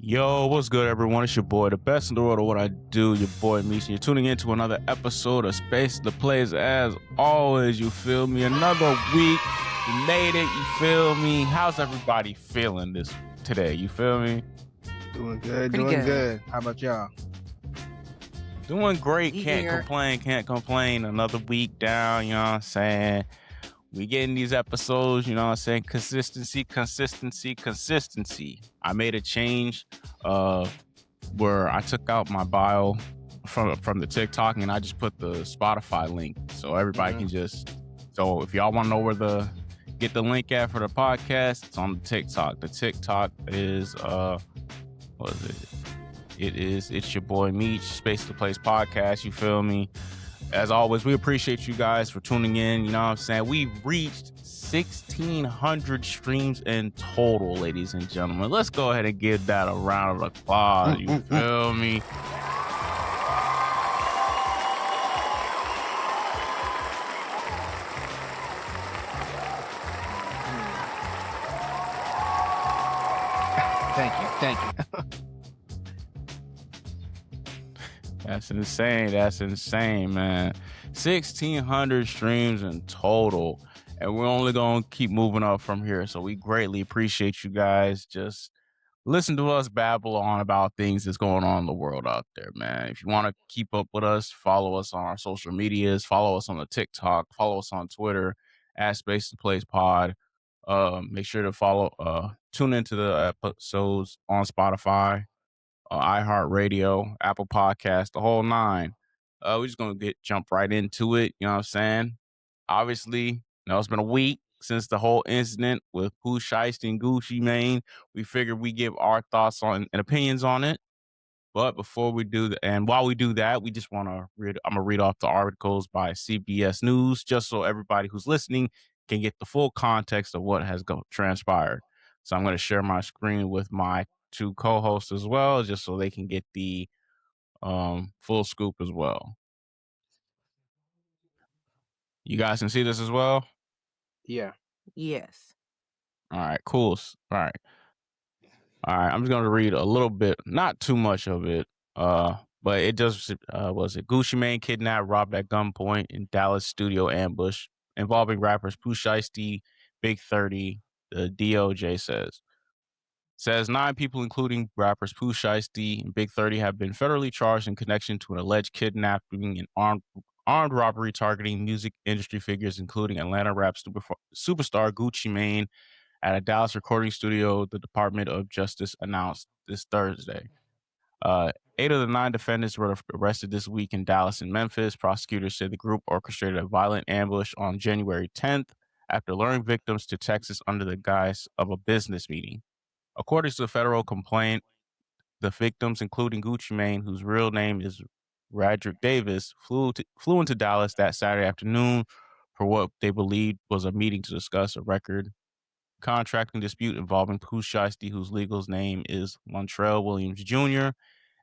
Yo, what's good, everyone? It's your boy, the best in the world of what I do, your boy Meech. You're tuning in to another episode of Space the Plays. As always, you feel me? Another week. We made it, you feel me? How's everybody feeling today? You feel me? Doing good, Pretty doing good. good. How about y'all? Doing great. We Can't here. complain. Another week down, you know what I'm saying? We getting these episodes, you know what I'm saying? Consistency. I made a change where I took out my bio from the TikTok and I just put the Spotify link so everybody can so if y'all want to know where get the link at for the podcast, it's on the TikTok. The TikTok is what is it? It's your boy Meech, Space to Place podcast, you feel me? As always, we appreciate you guys for tuning in. You know what I'm saying? We've reached 1,600 streams in total, ladies and gentlemen. Let's go ahead and give that a round of applause. You feel me? Thank you. That's insane, man. 1,600 streams in total. And we're only going to keep moving up from here. So we greatly appreciate you guys. Just listen to us babble on about things that's going on in the world out there, man. If you want to keep up with us, follow us on our social medias, follow us on the TikTok, follow us on Twitter, @Space to Place Pod. Make sure to tune into the episodes on Spotify, iHeartRadio, Apple Podcast, the whole nine. We're just gonna jump right into it. You know what I'm saying? Obviously, it's been a week since the whole incident with Poo Shiesty and Gucci Mane. We figured we give our thoughts on and opinions on it. But before we do that, and while we do that, we just want to I'm gonna read off the articles by CBS News, just so everybody who's listening can get the full context of what has transpired. So I'm going to share my screen with my two co-hosts as well, just so they can get the full scoop as well. You guys can see this as well? Yeah. Yes. All right, cool. All right, I'm just going to read a little bit, not too much of it, but it does, was it Gucci Mane kidnapped, robbed at gunpoint in Dallas studio ambush involving rappers Poo Shiesty, Big 30, the DOJ says 9 people, including rappers Poo Shiesty and Big 30, have been federally charged in connection to an alleged kidnapping and armed robbery targeting music industry figures, including Atlanta rap superstar Gucci Mane at a Dallas recording studio, the Department of Justice announced this Thursday. 8 of the 9 defendants were arrested this week in Dallas and Memphis. Prosecutors said the group orchestrated a violent ambush on January 10th after luring victims to Texas under the guise of a business meeting. According to the federal complaint, the victims, including Gucci Mane, whose real name is Radrick Davis, flew into Dallas that Saturday afternoon for what they believed was a meeting to discuss a record contracting dispute involving Poo Shiesty, whose legal name is Montrell Williams Jr.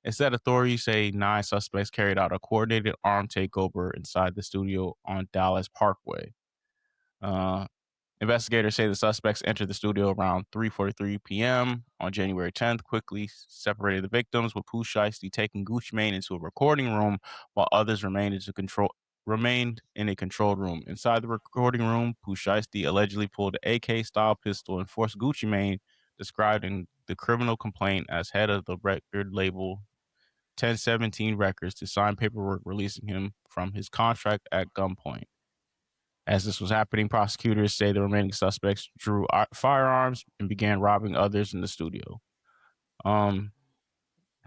Instead, authorities say 9 suspects carried out a coordinated armed takeover inside the studio on Dallas Parkway. Investigators say the suspects entered the studio around 3:43 p.m. on January 10th, quickly separated the victims, with Pooh Shiesty taking Gucci Mane into a recording room while others remained in a controlled room. Inside the recording room, Pooh Shiesty allegedly pulled an AK-style pistol and forced Gucci Mane, described in the criminal complaint as head of the record label 1017 Records, to sign paperwork releasing him from his contract at gunpoint. As this was happening, prosecutors say the remaining suspects drew firearms and began robbing others in the studio. It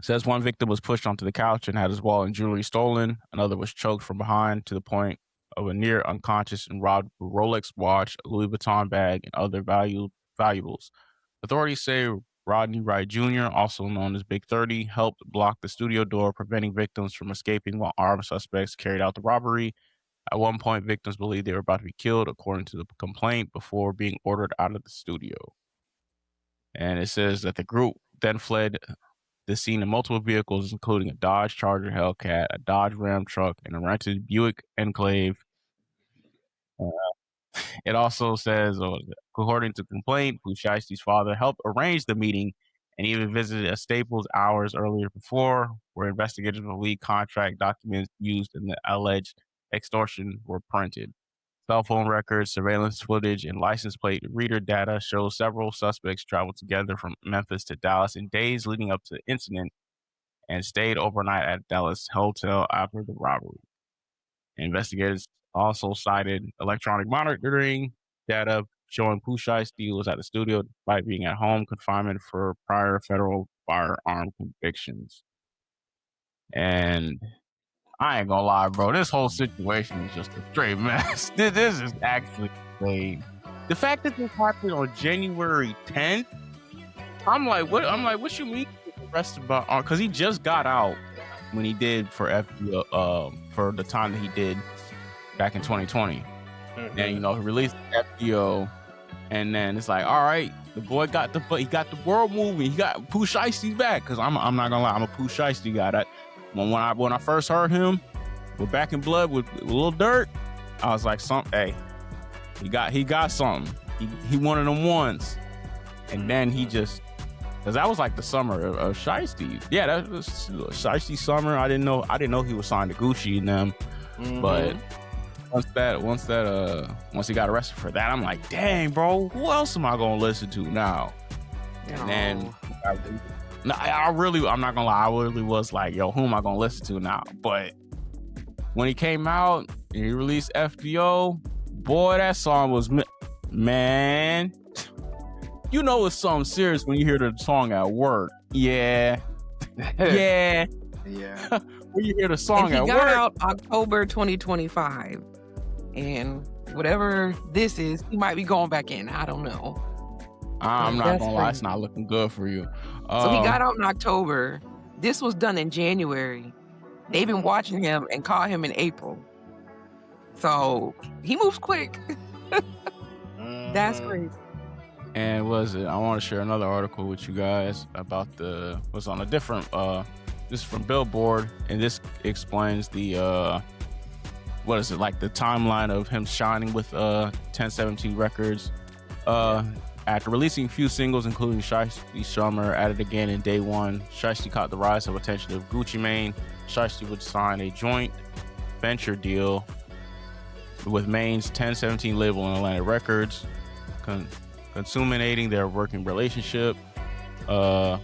says one victim was pushed onto the couch and had his wallet and jewelry stolen. Another was choked from behind to the point of a near unconscious and robbed a Rolex watch, a Louis Vuitton bag, and other valuables. Authorities say Rodney Wright Jr., also known as Big 30, helped block the studio door, preventing victims from escaping while armed suspects carried out the robbery. At one point, victims believed they were about to be killed, according to the complaint, before being ordered out of the studio. And it says that the group then fled the scene in multiple vehicles, including a Dodge Charger Hellcat, a Dodge Ram truck, and a rented Buick Enclave. It also says, according to the complaint, Pooh Shiesty's father helped arrange the meeting and even visited a Staples hours earlier before, where investigators believe contract documents used in the alleged extortion were printed. Cell phone records, surveillance footage, and license plate reader data show several suspects traveled together from Memphis to Dallas in days leading up to the incident and stayed overnight at Dallas hotel after the robbery. Investigators also cited electronic monitoring data showing Poo Shiesty was at the studio despite being at home confinement for prior federal firearm convictions. And I ain't gonna lie, bro. This whole situation is just a straight mess. This is actually insane. The fact that this happened on January 10th, I'm like, what? I'm like, what you mean he was arrested by? Because he just got out when he did for FBO, for the time that he did back in 2020. And he released FBO, and then it's like, all right, the boy got the world moving. He got Poo Shiesty back. Because I'm not gonna lie, I'm a Poo Shiesty guy. That when I first heard him with Back in Blood with Lil Durk, I was like, hey, he got something. He one of them ones. And then he just, because that was like the summer of Shiesty. Yeah, that was Shiesty summer. I didn't know he was signed to Gucci and them. But once he got arrested for that, I'm like, dang, bro, who else am I gonna listen to now? And then I'm not gonna lie, I really was like, yo, who am I gonna listen to now? But when he came out and he released FBO, boy, that song was, man, you know it's something serious when you hear the song at work. Yeah. Yeah. Yeah. When you hear the song and at he work. got out October 2025. And whatever this is, he might be going back in. I don't know. I'm not gonna lie, it's not looking good for you. So he got out in October. This was done in January. They've been watching him and caught him in April. So he moves quick. That's crazy. And I want to share another article with you guys about was on a different, this is from Billboard, and this explains the, the timeline of him shining with 1017 Records. After releasing a few singles, including Shiesty Summer, At It Again in Day One, Shiesty caught the rise of attention of Gucci Mane. Shiesty would sign a joint venture deal with Mane's 1017 label and Atlantic Records, consummating their working relationship. They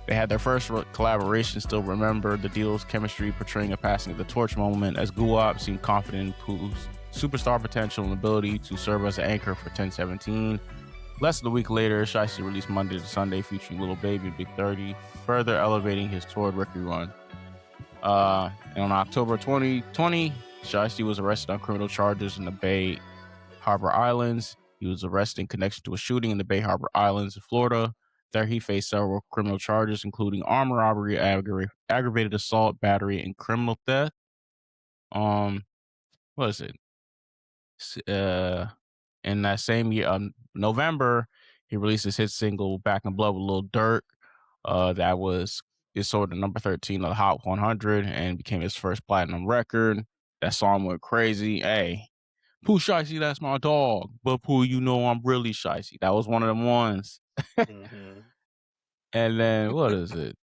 had their first collaboration, Still Remember, the deal's chemistry portraying a passing of the torch moment as Guwap seemed confident in Pooh's superstar potential and ability to serve as an anchor for 1017. Less than a week later, Shiesty released Monday to Sunday featuring Lil Baby and Big 30, further elevating his toured record run. And on October 2020, Shiesty was arrested on criminal charges in the Bay Harbor Islands. He was arrested in connection to a shooting in the Bay Harbor Islands in Florida. There he faced several criminal charges, including armed robbery, aggravated assault, battery, and criminal theft. What is it? In that same year, November, he released his hit single "Back in Blood" with Lil Durk. It sold to number 13 of the Hot 100 and became his first platinum record. That song went crazy. Hey, Poo Shiesty, that's my dog. But Pooh, you know I'm really Shiesty. That was one of them ones. And then what is it?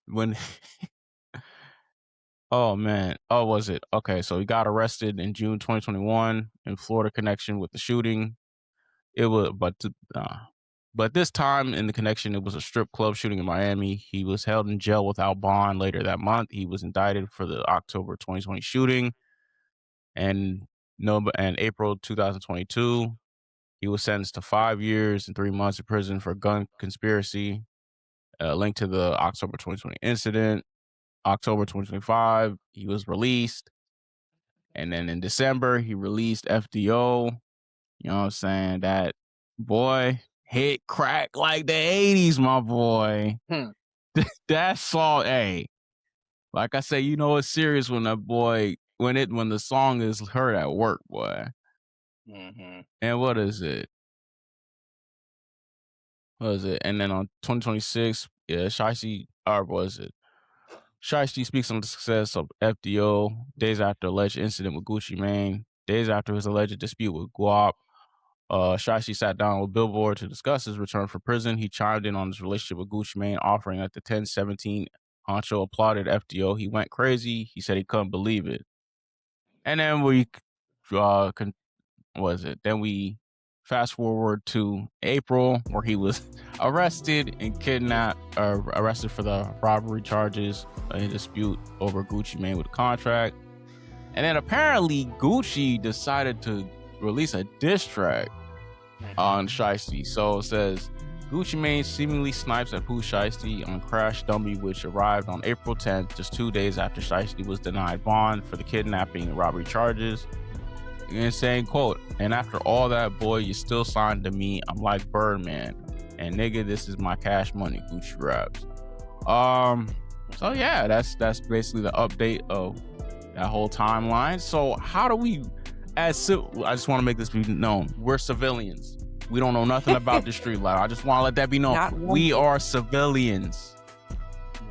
When oh man, was it? Okay, so he got arrested in June 2021 in Florida connection with the shooting. It was, but this time in the connection, it was a strip club shooting in Miami. He was held in jail without bond later that month. He was indicted for the October 2020 shooting, and April 2022, he was sentenced to 5 years and 3 months in prison for gun conspiracy, linked to the October 2020 incident. October 2025, he was released, and then in December, he released FDO. You know what I'm saying? That boy hit crack like the 80s, my boy. That song, hey, like I say, you know it's serious when that boy, when the song is heard at work, boy. And what is it? And then on 2026, Shiesty speaks on the success of FDO days after alleged incident with Gucci Mane, days after his alleged dispute with Guap. Shiesty sat down with Billboard to discuss his return from prison. He chimed in on his relationship with Gucci Mane, offering that the 1017 honcho applauded FDO. He went crazy. He said he couldn't believe it. And then we Then we fast forward to April, where he was arrested and arrested for the robbery charges in dispute over Gucci Mane with the contract. And then apparently Gucci decided to release a diss track on Shiesty. So it says, Gucci Mane seemingly snipes at Poo Shiesty on Crash Dummy, which arrived on April 10th, just 2 days after Shiesty was denied bond for the kidnapping and robbery charges. And saying, quote, and after all that, boy, you still signed to me. I'm like Birdman. And nigga, this is my cash money. Gucci raps. So yeah, that's basically the update of that whole timeline. So how do we, I just want to make this be known, we're civilians. We don't know nothing about the street life. I just want to let that be known. We are civilians.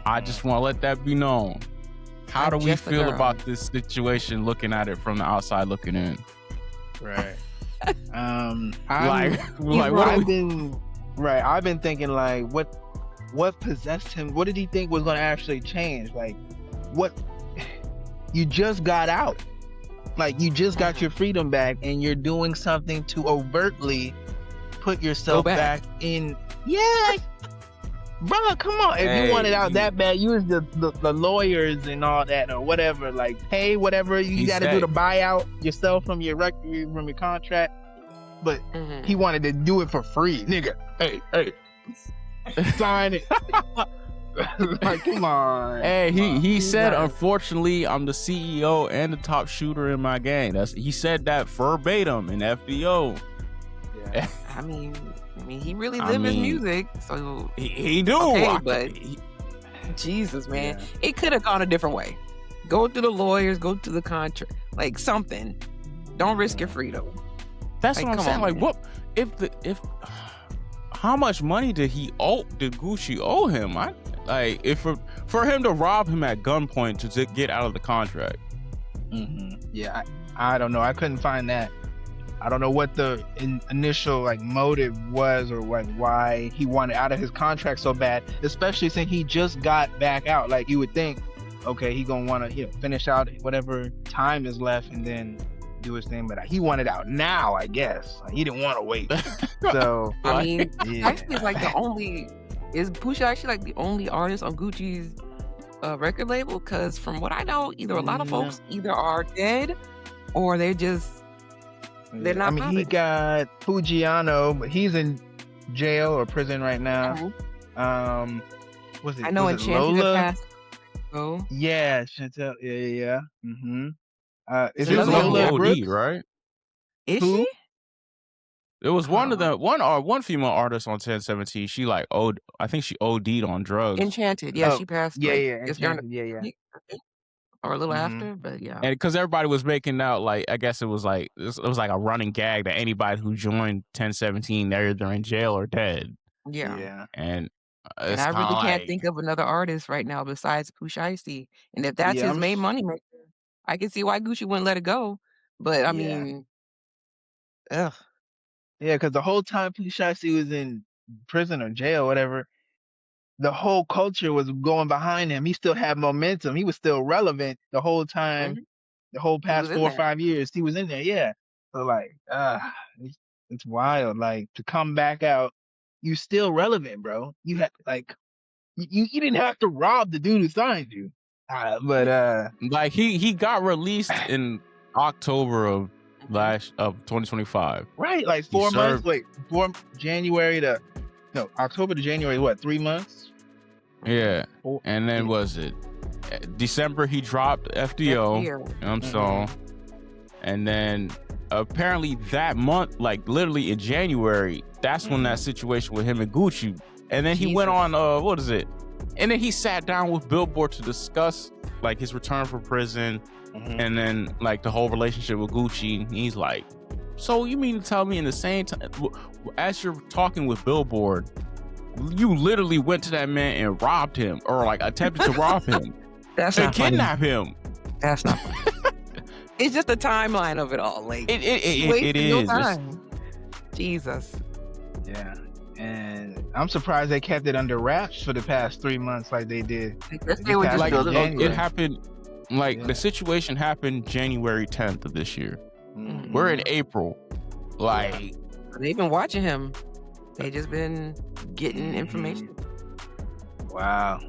I just want to let that be known. How do we feel about this situation, looking at it from the outside looking in? Right. I've been thinking, like, what possessed him? What did he think was going to actually change? Like, what? You just got out. Like, you just got your freedom back, and you're doing something to overtly put yourself back in. Yeah. Bro, come on. If you wanted out that bad, use the lawyers and all that or whatever. Like, pay whatever you got to do to buy out yourself from your contract. But he wanted to do it for free. Nigga, hey, sign it. Like, come on. Hey, he said, unfortunately, I'm the CEO and the top shooter in my gang. He said that verbatim in FBO. Yeah. I mean, he really lived his music, so he do. Okay, but Jesus, man, it could have gone a different way. Go through the lawyers, go to the contract, like something. Don't risk your freedom. That's what I'm saying. Like, what if how much money did Gucci owe him? If for him to rob him at gunpoint to get out of the contract. Yeah, I don't know. I couldn't find that. I don't know what the initial motive was, or why he wanted out of his contract so bad, especially since he just got back out. Like, you would think, okay, he gonna want to finish out whatever time is left and then do his thing, but he wanted out now, I guess. He didn't want to wait. So I mean, actually, is Pooch actually the only artist on Gucci's record label? Because from what I know, either a lot of folks either are dead or they're not. I mean, he got Fujiano, but he's in jail or prison right now. Was it? I know Enchanted passed. Oh yeah, Chantel. Yeah. Is it Lola OD, right? Is she? It was one female artist on 1017. She I think she OD'd on drugs. Enchanted, yeah, she passed. Enchanted, or a little after, but yeah. And because everybody was making out, I guess it was like a running gag that anybody who joined 1017, they're either in jail or dead. Yeah. And I really can't think of another artist right now besides Poo Shiesty. And if that's his main money maker, I can see why Gucci wouldn't let it go. But I mean, ugh. Yeah, because the whole time Poo Shiesty was in prison or jail, whatever, the whole culture was going behind him. He still had momentum. He was still relevant the whole time. The whole past 4 or 5 years he was in there. Yeah. So it's wild. To come back out, you still relevant, bro. You had you didn't have to rob the dude who signed you. He got released in October of 2025. Right, 4 months. From January to October to January. What, 3 months? Yeah, and then was it December he dropped FDO. And then apparently that month, literally in January, that's when that situation with him and Gucci. And then he went on what is it? And then he sat down with Billboard to discuss his return from prison, and then the whole relationship with Gucci. And he's like, so you mean to tell me in the same time as you're talking with Billboard, you literally went to that man and robbed him, or attempted to rob him and kidnap him? That's not funny. It's just the timeline of it all. It is. Jesus. Yeah. And I'm surprised they kept it under wraps for the past 3 months like they did. I guess they were just Like building it January. happened. Like Yeah. the situation happened January 10th of this year. Mhm. We're in April. Like They've been watching him. They just been getting Mhm. information. Wow.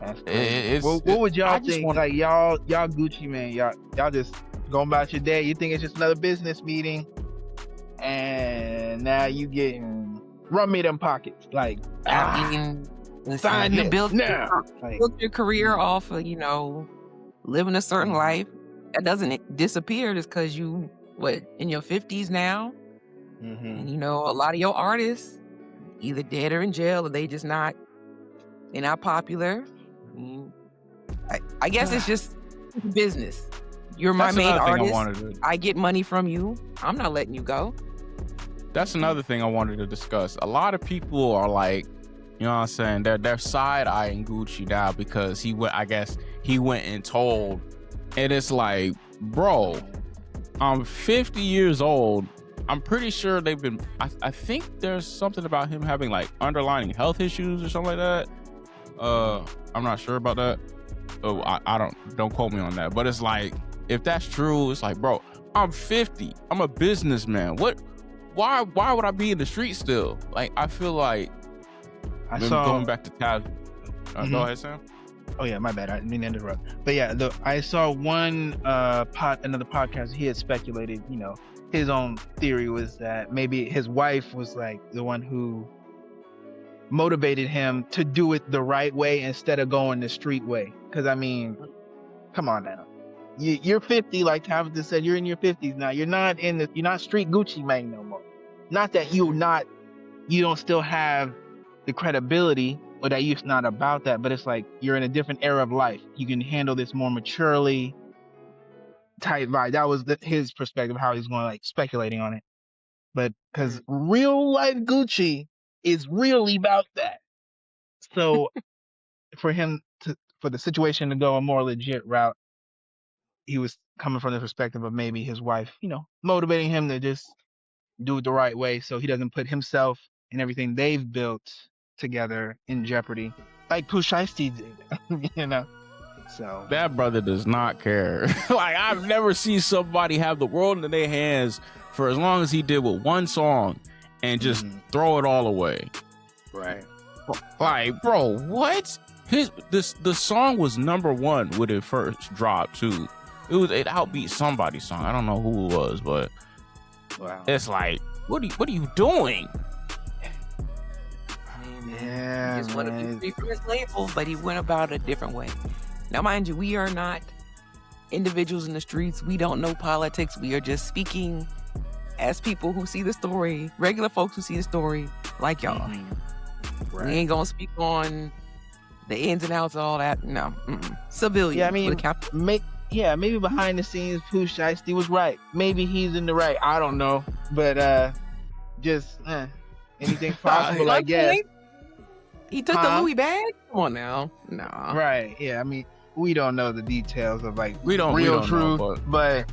That's crazy. it's. What would y'all I just think? want. Like y'all Gucci man, y'all just going about your day. You think it's just another business meeting, and now you getting run me them pockets. Like I mean, listen, sign you this built now. Like, your career off of, living a certain life. That doesn't disappear just because you, in your 50s now. mhm. And, a lot of your artists either dead or in jail, or they're not popular. I mean, I guess it's just business. You're my That's main another thing I artist. wanted to. I get money from you. I'm not letting you go. That's another thing I wanted to discuss. A lot of people are like, you know what I'm saying? They're side eyeing Gucci now because he went. I guess he went and told, and it's like, bro, I'm 50 years old. I'm pretty sure they've been. I think there's something about him having like underlying health issues or something like that. I'm not sure about that. Oh, I don't quote me on that. But it's like, if that's true, it's like, bro, I'm 50. I'm a businessman. Why would I be in the street still? Like, I feel like going back to Taz. Go ahead, Sam. Oh yeah, my bad. I didn't mean to interrupt. But yeah, I saw another podcast. He had speculated, his own theory was that maybe his wife was like the one who motivated him to do it the right way instead of going the street way. Because I mean, come on now, you're 50, like Tabitha said, you're in your 50s now. You're not street Gucci Mane no more. Not that you don't still have the credibility, or that you're not about that, but it's like you're in a different era of life. You can handle this more maturely type vibe. That was his perspective, how he's going, like, speculating on it. But because real life Gucci is really about that. So for the situation to go a more legit route, he was coming from the perspective of maybe his wife, motivating him to just do it the right way so he doesn't put himself and everything they've built together in jeopardy, like Poo Shiesty did. So That brother does not care. Like, I've never seen somebody have the world in their hands for as long as he did with one song and just throw it all away. right. Like, bro, what? The song was number one when it first dropped too. It outbeat somebody's song. I don't know who it was, but Wow. it's like, what are you doing? Yeah, He just wanted to man. be free from his label, but he went about it a different way. Now, mind you, we are not individuals in the streets. We don't know politics. We are just speaking as people who see the story, regular folks who see the story, like y'all. Right. We ain't gonna speak on the ins and outs of all that. No, civilian. Yeah, I mean, with a capital. maybe behind the scenes, Pooh Shiesty was right. Maybe he's in the right. I don't know, but just anything's possible, I guess. He took the Louis bag. Come on now, nah. Right? Yeah. I mean, we don't know the details of like We don't real know, truth, but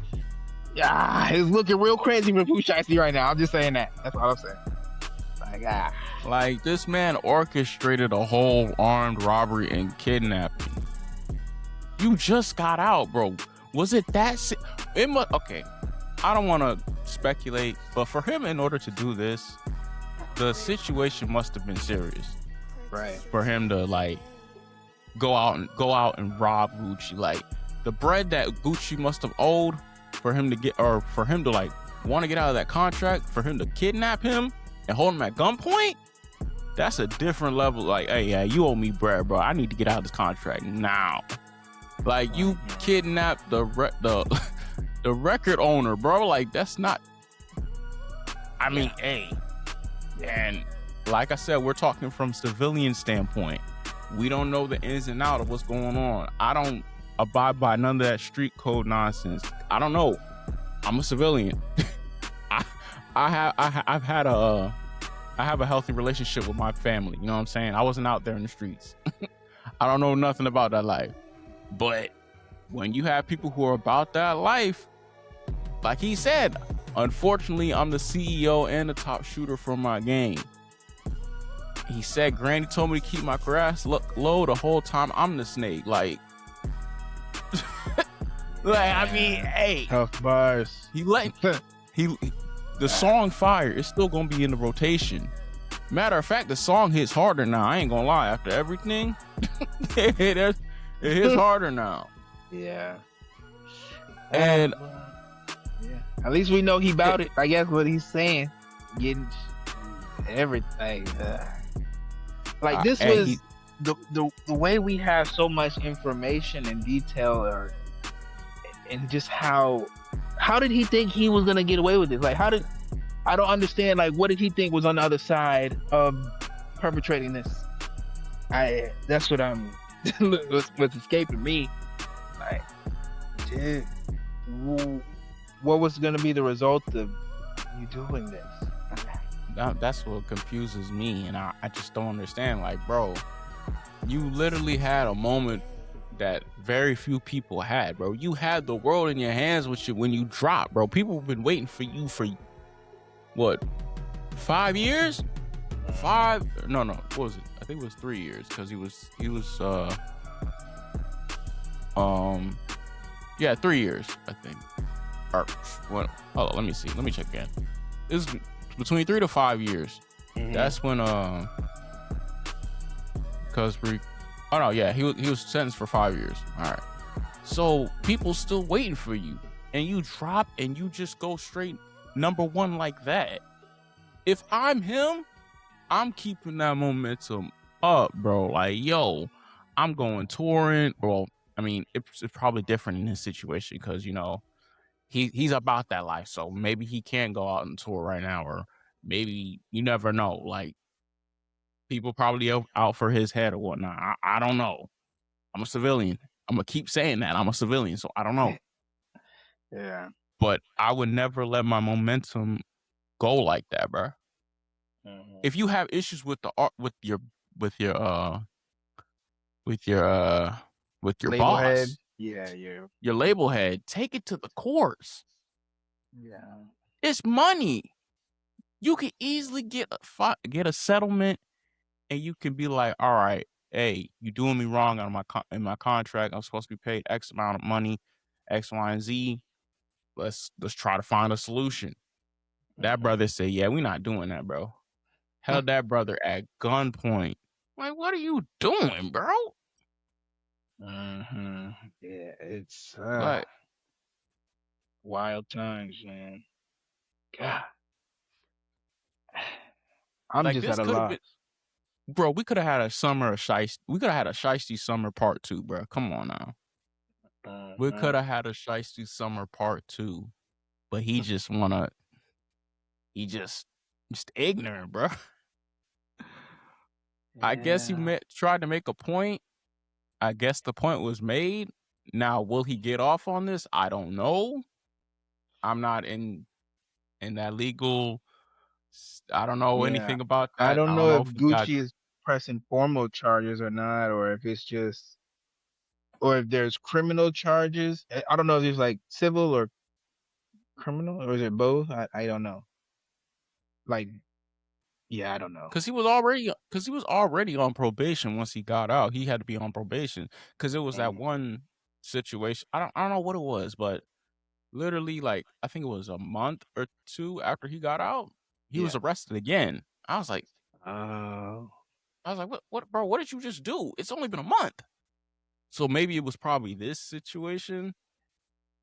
yeah, it's looking real crazy for Pooh Shiesty right now. I'm just saying that. That's all I'm saying. Like Like, this man orchestrated a whole armed robbery and kidnapping. You just got out, bro. Was it that? Okay. I don't want to speculate, but for him, in order to do this, the situation must have been serious. Right. For him to like go out and rob Gucci, like the bread that Gucci must have owed for him to like want to get out of that contract, for him to kidnap him and hold him at gunpoint, that's a different level. Like, hey, yeah, you owe me bread, bro. I need to get out of this contract now. Like, you kidnapped the record owner, bro. Like, that's not. I mean, hey, and like I said, we're talking from civilian standpoint. We don't know the ins and outs of what's going on. I don't abide by none of that street code nonsense. I don't know. I'm a civilian. I have a healthy relationship with my family. You know what I'm saying? I wasn't out there in the streets. I don't know nothing about that life. But when you have people who are about that life, like he said, Unfortunately, I'm the CEO and the top shooter for my game. He said Granny told me to keep my grass low the whole time. I'm the snake. Like I mean, hey, tough bars. the song Fire is still gonna be in the rotation. Matter of fact, the song hits harder now. I ain't gonna lie. After everything, it hits harder now. Yeah. And yeah, at least we know he about it. I guess what he's saying, getting everything. Like this was the way we have so much information and detail, and just how did he think he was gonna get away with this? Like I don't understand. Like what did he think was on the other side of perpetrating this? That's what I'm what's escaping me. Like, dude, what was gonna be the result of you doing this? That's what confuses me, and I just don't understand. Like, bro, you literally had a moment that very few people had, bro. You had the world in your hands when you dropped, bro. People have been waiting for you for what, 5 years? No, what was it? I think it was 3 years, because he was 3 years, I think. Or what? Hold on, let me see. Let me check again. It's between 3 to 5 years. Mm-hmm. That's when he was sentenced for 5 years. All right. So people still waiting for you, and you drop and you just go straight #1 like that. If I'm him, I'm keeping that momentum up, bro. Like, yo, I'm going touring. Well, I mean, it's probably different in his situation because, you know, he's about that life. So maybe he can't go out and tour right now, or maybe you never know. Like, people probably out for his head or whatnot. I don't know. I'm a civilian. I'm gonna keep saying that. I'm a civilian, so I don't know. Yeah. But I would never let my momentum go like that, bro. Mm-hmm. If you have issues with the art, with your label boss, head. Yeah, your label head, take it to the courts. Yeah, it's money. You can easily get a settlement, and you can be like, all right, hey, you doing me wrong on in my contract. I'm supposed to be paid X amount of money, X, Y, and Z. Let's try to find a solution. That brother said, yeah, we're not doing that, bro. Held that brother at gunpoint. Like, what are you doing, bro? Mm-hmm. Yeah, it's like wild times, man. God. I'm like, just at a loss. Bro, we could have had a summer of Shiesty. We could have had a Shiesty summer part 2, bro. Come on now. We could have had a Shiesty summer part 2, but he just just ignorant, bro. I guess he tried to make a point. I guess the point was made. Now, will he get off on this? I don't know. I'm not in that legal. I don't know anything about that. I don't know if Gucci is pressing formal charges or not, or if it's just, or if there's criminal charges. I don't know if there's like civil or criminal, or is it both? I don't know. Like, yeah, I don't know. Because he was already on probation once he got out. He had to be on probation because it was that one situation. I don't know what it was, but literally, like, I think it was a month or 2 after he got out, he was arrested again. I was like, what, bro? What did you just do? It's only been a month. So maybe it was probably this situation.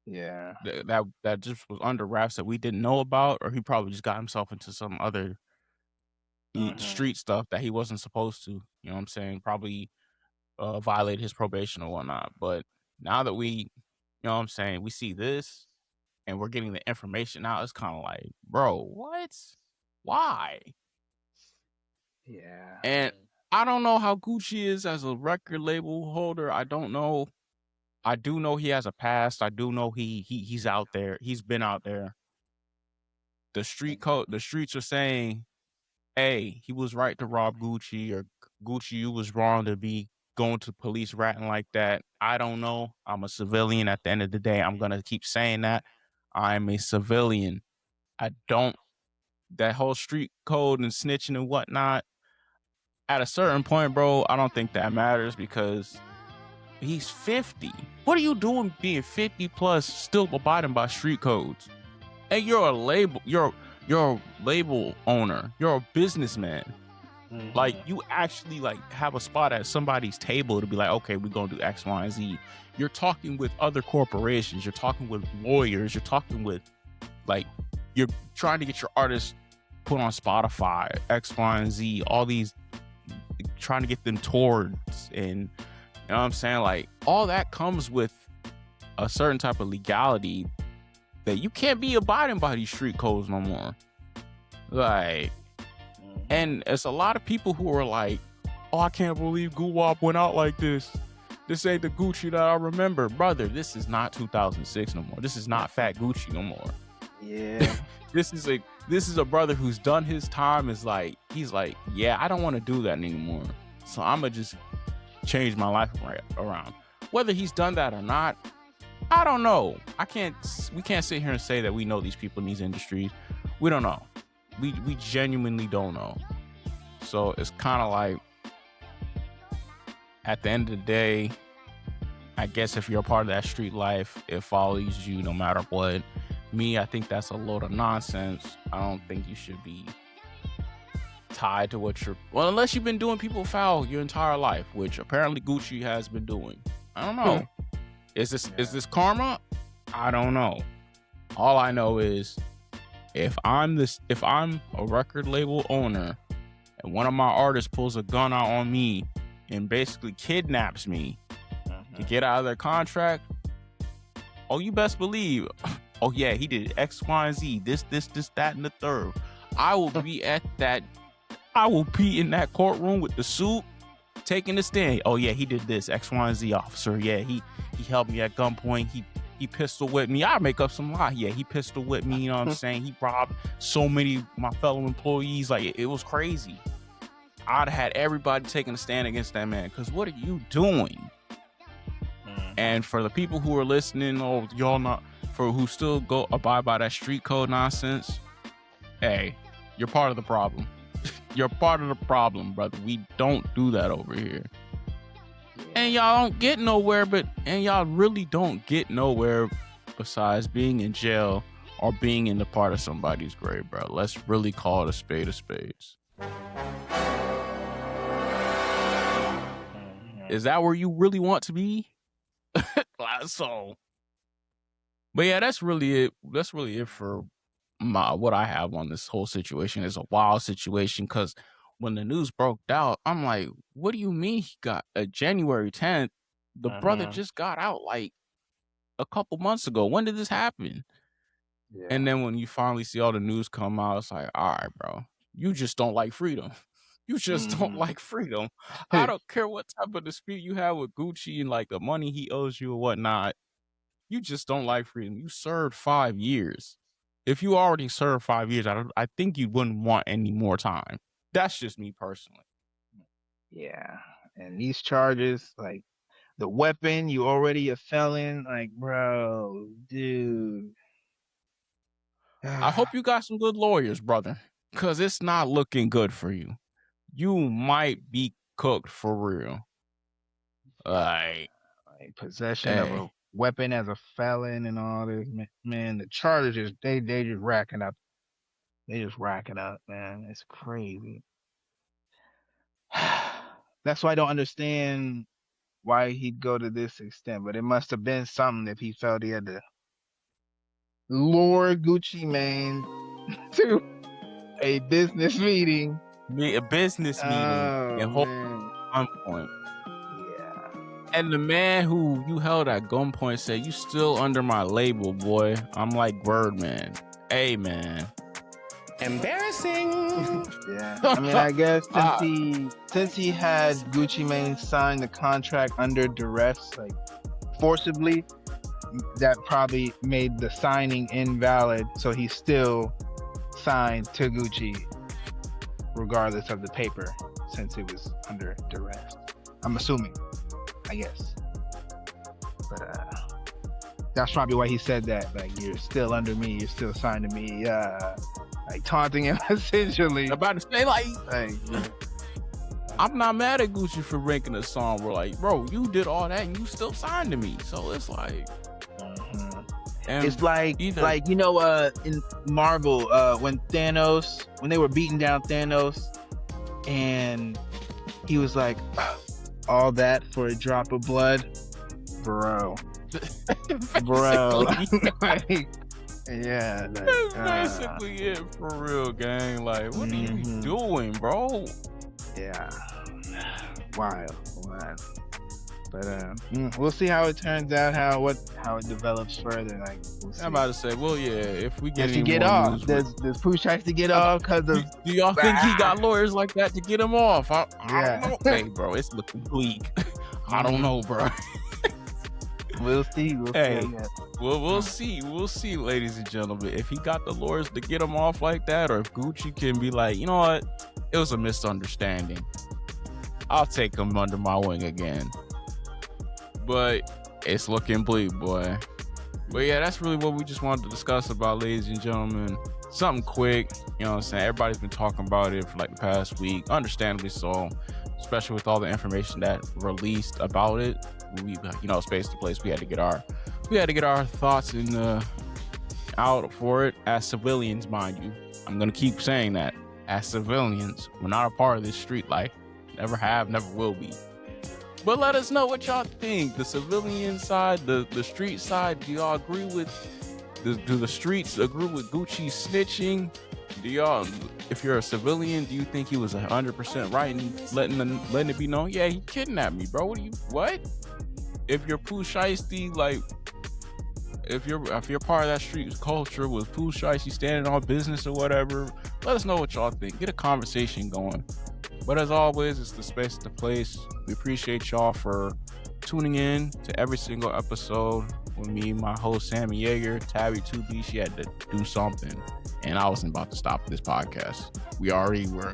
Yeah. That just was under wraps that we didn't know about, or he probably just got himself into some other street stuff that he wasn't supposed to. You know what I'm saying? Probably violated his probation or whatnot. But now that we, you know what I'm saying, we see this and we're getting the information now, it's kind of like, bro, what? Why? Yeah. And I don't know how Gucci is as a record label holder. I don't know. I do know he has a past. I do know he's out there. He's been out there. The streets are saying, hey, he was right to rob Gucci, or Gucci, you was wrong to be going to police ratting like that. I don't know. I'm a civilian. At the end of the day, I'm going to keep saying that. I'm a civilian. I don't. That whole street code and snitching and whatnot. At a certain point, bro, I don't think that matters because he's 50. What are you doing being 50 plus, still abiding by street codes? And you're a label. You're a label owner. You're a businessman. Like, you actually like have a spot at somebody's table to be like, okay, we're gonna do X, Y, and Z. You're talking with other corporations. You're talking with lawyers. You're talking with, like, you're trying to get your artists put on Spotify, X, Y, and Z. All these, trying to get them tours, and you know what I'm saying? Like, all that comes with a certain type of legality that you can't be abiding by these street codes no more. Like, and it's a lot of people who are like, oh, I can't believe Guwap went out like this. This ain't the Gucci that I remember. Brother, this is not 2006 no more. This is not Fat Gucci no more. Yeah. This is a brother who's done his time. He's like, yeah, I don't want to do that anymore. So I'm going to just change my life around. Whether he's done that or not, I don't know. We can't sit here and say that we know these people in these industries. We don't know. We genuinely don't know. So it's kind of like, at the end of the day, I guess if you're a part of that street life, it follows you no matter what. Me, I think that's a load of nonsense. I don't think you should be tied to well, unless you've been doing people foul your entire life, which apparently Gucci has been doing. I don't know. Is this karma? I don't know. All I know is if I'm a record label owner and one of my artists pulls a gun out on me and basically kidnaps me to get out of their contract, oh, you best believe, oh yeah, he did X, Y, and Z, this, that, and the third. I will be in that courtroom with the suit, taking the stand. Oh yeah, he did this, X, Y, and Z, officer. Yeah, he held me at gunpoint. He pistol whipped me. I make up some lie. Yeah, he pistol whipped me. You know what I'm saying? He robbed so many of my fellow employees. Like, it was crazy. I'd have had everybody taking a stand against that man. Because what are you doing? And for the people who are listening, or y'all not, for who still go abide by that street code nonsense, hey, you're part of the problem. You're part of the problem, brother. We don't do that over here. And y'all don't get nowhere, y'all really don't get nowhere besides being in jail or being in the part of somebody's grave, bro. Let's really call it a spade of spades. Is that where you really want to be? So, but yeah, that's really it. That's really it for what I have on this whole situation. It's a wild situation because when the news broke out, I'm like, what do you mean he got January 10th? The brother just got out like a couple months ago. When did this happen? Yeah. And then when you finally see all the news come out, it's like, all right, bro, you just don't like freedom. You just don't like freedom. I don't care what type of dispute you have with Gucci and like the money he owes you or whatnot. You just don't like freedom. You served 5 years. If you already served 5 years, I think you wouldn't want any more time. That's just me personally. Yeah. And these charges, like the weapon, you already a felon. Like, bro, dude. I hope you got some good lawyers, brother, because it's not looking good for you. You might be cooked for real. Like possession of a weapon as a felon and all this, man. The charges, they just racking up. They just racking up, man. It's crazy. That's why I don't understand why he'd go to this extent. But it must have been something if he felt he had to lure Gucci Mane to a business meeting. A business meeting and hold gunpoint. Yeah. And the man who you held at gunpoint said, "You still under my label, boy." I'm like, Birdman. Hey, man. Embarrassing. Yeah. I mean, I guess since he had Gucci Mane sign the contract under duress, like forcibly, that probably made the signing invalid. So he still signed to Gucci regardless of the paper, since it was under duress. I'm assuming, I guess. But That's probably why he said that. Like, you're still under me. You're still signed to me. Like taunting him essentially. I'm about to say, like, yeah. I'm not mad at Gucci for ranking a song. We're like, bro, you did all that and you still signed to me. So it's like, it's like you know, in Marvel, when they were beating down Thanos, and he was like, all that for a drop of blood, bro. Bro. Like, yeah. That's basically it for real, gang. Like, what are you doing, bro? Yeah. Wild. But we'll see how it turns out, how it develops further. Like, we'll see. I'm about to say, well, yeah, if we get get off, does Pooh Shiesty get off because of? Do y'all think he got lawyers like that to get him off? I don't know. Hey, bro, it's looking bleak. I don't know, bro. We'll see. We'll see, ladies and gentlemen. If he got the lawyers to get him off like that, or if Gucci can be like, you know what, it was a misunderstanding. I'll take him under my wing again. But it's looking bleak, boy. But yeah, that's really what we just wanted to discuss about, ladies and gentlemen. Something quick, you know what I'm saying? Everybody's been talking about it for like the past week, understandably so, especially with all the information that released about it. We, you know, space to place. We had to get our thoughts out for it as civilians, mind you. I'm gonna keep saying that. As civilians, we're not a part of this street life. Never have, never will be. But let us know what y'all think. The civilian side, the street side. Do y'all agree with? Do the streets agree with Gucci snitching? Do y'all, if you're a civilian, do you think he was 100% right in letting it be known? Yeah, he kidnapped me, bro. What? If you're Poo Shiesty, like, if you're part of that street culture with Poo Shiesty standing on business or whatever, let us know what y'all think. Get a conversation going. But as always, it's the space, the place. We appreciate y'all for tuning in to every single episode with me, my host Sammy Yeager. Tabby 2B, she had to do something, and I wasn't about to stop this podcast. We already were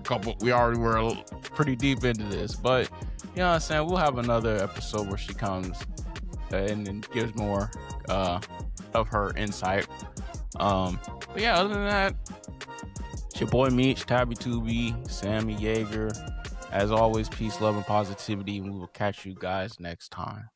pretty deep into this, but you know what I'm saying, we'll have another episode where she comes and gives more of her insight. But yeah, other than that, it's your boy Meech, Tabby 2B, Sammy Yeager. As always, peace, love, and positivity, and we will catch you guys next time.